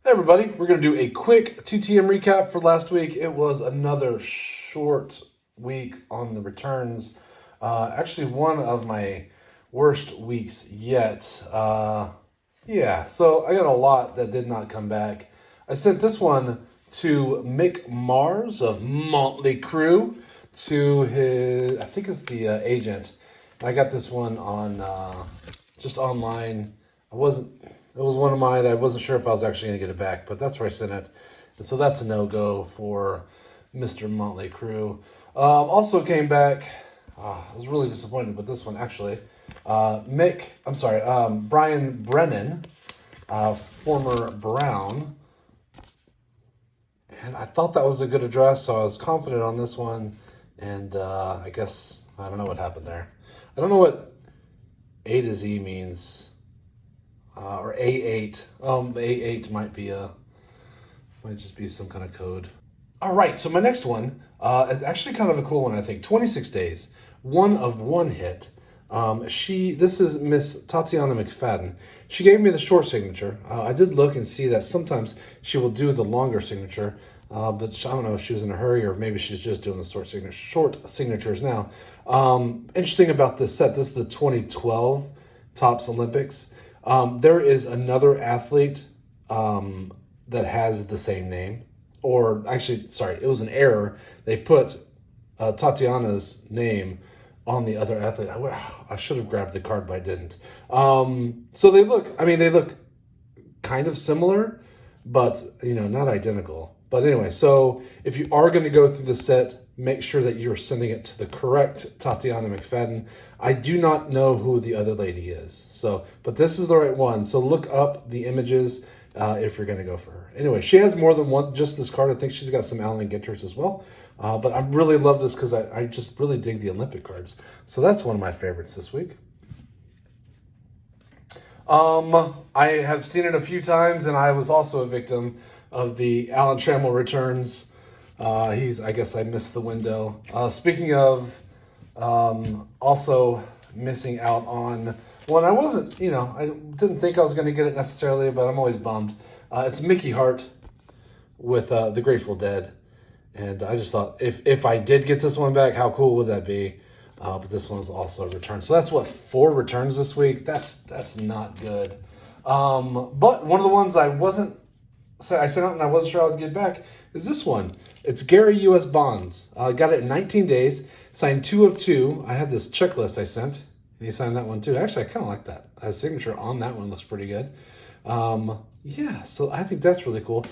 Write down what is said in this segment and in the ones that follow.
Hey everybody, we're going to do a quick TTM recap for last week. It was another short week on the returns. Actually, one of my worst weeks yet. So I got a lot that did not come back. I sent this one to Mick Mars of Motley Crue, to his, I think it's the agent. I got this one on just online. It was one of mine. I wasn't sure if I was actually going to get it back, but that's where I sent it. And so that's a no-go for Mr. Motley Crue. Also came back, I was really disappointed with this one, actually. Brian Brennan, former Brown. And I thought that was a good address, so I was confident on this one. And I guess, I don't know what happened there. I don't know what A to Z means. Or A8. A8 might just be some kind of code. All right, so my next one is actually kind of a cool one, I think. 26 Days, one of one hit. This is Miss Tatiana McFadden. She gave me the short signature. I did look and see that sometimes she will do the longer signature, but I don't know if she was in a hurry or maybe she's just doing the short signatures now. Interesting about this set, this is the 2012 Topps Olympics. There is another athlete that has the same name. Or actually, sorry, it was an error. They put Tatiana's name on the other athlete. I should have grabbed the card, but I didn't. So they look kind of similar, but, not identical. But anyway, so if you are going to go through the set, make sure that you're sending it to the correct Tatiana McFadden. I do not know who the other lady is. But this is the right one. So look up the images if you're going to go for her. Anyway, she has more than one, just this card. I think she's got some Allen Gitters as well. But I really love this because I just really dig the Olympic cards. So that's one of my favorites this week. I have seen it a few times, and I was also a victim of the Alan Trammell returns. I guess I missed the window. Speaking of also missing out on one, I wasn't, I didn't think I was going to get it necessarily, but I'm always bummed. It's Mickey Hart with the Grateful Dead. And I just thought, if I did get this one back, how cool would that be? But this one is also a return. So that's 4 returns this week. That's not good. But one of the ones I sent out and I wasn't sure I would get back is this one. It's Gary U.S. Bonds. Got it in 19 days. Signed 2 of 2. I had this checklist I sent, and he signed that one too. Actually, I kind of like that. His signature on that one looks pretty good. So I think that's really cool.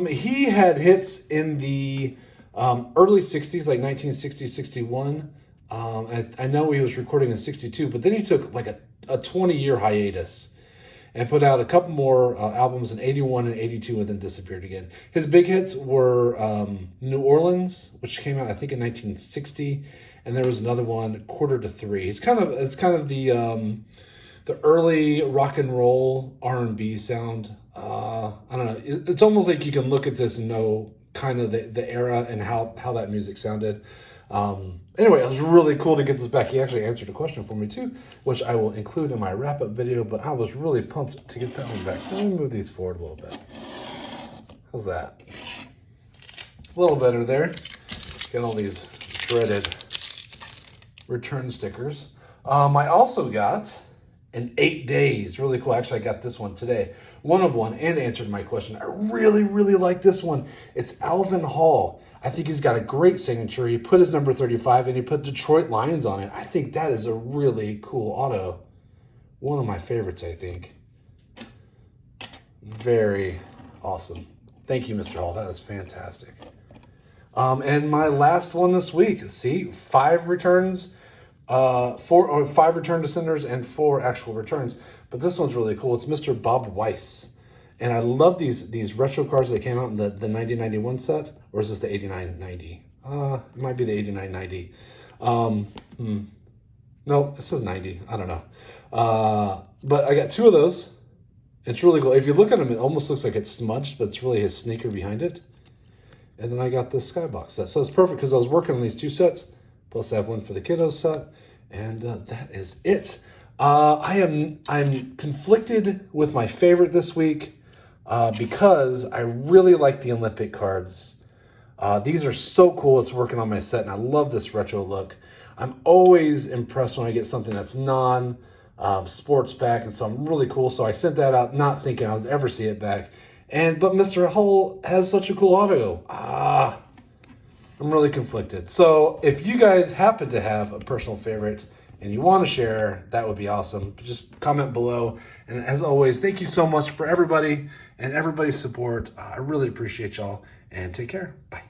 He had hits in the early 60s, like 1960, 61. I know he was recording in 62, but then he took like a 20-year hiatus and put out a couple more albums in 81 and 82 and then disappeared again. His big hits were New Orleans, which came out, I think, in 1960, and there was another one, Quarter to Three. It's kind of the early rock and roll R&B sound. I don't know. It's almost like you can look at this and know kind of the era and how that music sounded. Anyway, it was really cool to get this back. He actually answered a question for me too, which I will include in my wrap-up video, but I was really pumped to get that one back. Let me move these forward a little bit. How's that? A little better there. Got all these shredded return stickers. I also got in 8 days. Really cool. Actually, I got this one today. One of one, and answered my question. I really, really like this one. It's Alvin Hall. I think he's got a great signature. He put his number 35 and he put Detroit Lions on it. I think that is a really cool auto. One of my favorites, I think. Very awesome. Thank you, Mr. Hall. That is fantastic. And my last one this week. See, 5 returns. 5 return to senders and 4 actual returns. But this one's really cool. It's Mr. Bob Weiss. And I love these retro cards that came out in the 90-91 set. Or is this the 89-90? It might be the 89-90. No, it says 90. I don't know. But I got 2 of those. It's really cool. If you look at them, it almost looks like it's smudged, but it's really his sneaker behind it. And then I got this Skybox set. So it's perfect because I was working on these 2 sets. Plus I have one for the kiddos set. And that is it. I'm conflicted with my favorite this week. because I really like the Olympic cards. These are so cool. It's working on my set, and I love this retro look. I'm always impressed when I get something that's non-sports pack, and so I'm really cool. So I sent that out not thinking I would ever see it back. But Mr. Hull has such a cool auto. I'm really conflicted. So if you guys happen to have a personal favorite and you want to share, that would be awesome. Just comment below. And as always, thank you so much for everybody and everybody's support. I really appreciate y'all, and take care. Bye.